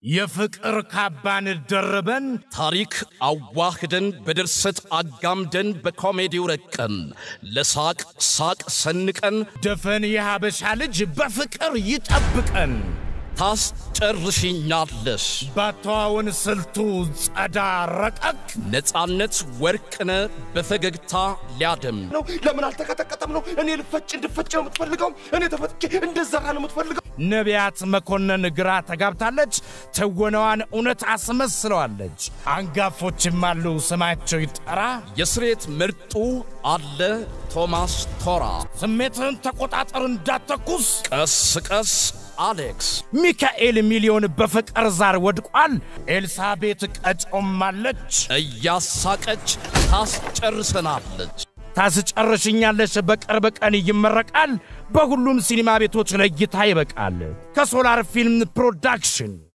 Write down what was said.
የፍቅር ካባን ደርበን ታሪክ አዋህደን በድርሰት አጋምደን በኮሜዲው ረቀን ለሳቅ ሳቅ ሰንቀን ደፈን የሀበሻ ልጅ በፍቅር ይጠብቀን ታስጨርሽኛለሽ ባቷውን ስልቱ ጸዳ ረቀቅ ነፃነት ወርቅነ በፈገግታ ሊያደም ነው ለምን አልተከተከተም ነው እኔ ልፈጭ እንድፈጭ ነው የምትፈልገው እኔ ተፈጥቼ እንደዘራ ነው የምትፈልገው ነቢያት መኮንን ግራ ተጋብታለች ተወነዋን እውነት አስመስለዋለች አንጋፎችም አሉ ስማቸው ይጠራ የስሬት ምርጡ አለ ቶማስ ቶራ ስሜትን ተቆጣጠር እንዳትተኩስ ቀስ ቀስ አሌክስ ሚካኤል ሚሊዮን በፍቅር ዛር ወድቋል ኤልሳቤት ቀጮማለች እያሳቀች ታስጨርሰናለች ታስጨርሽኛለሽ በቅርብ ቀን ይመረቃል በሁሉም ሲኒማ ቤቶች ለእይታ ይበቃል ከሶላር ፊልም ፕሮዳክሽን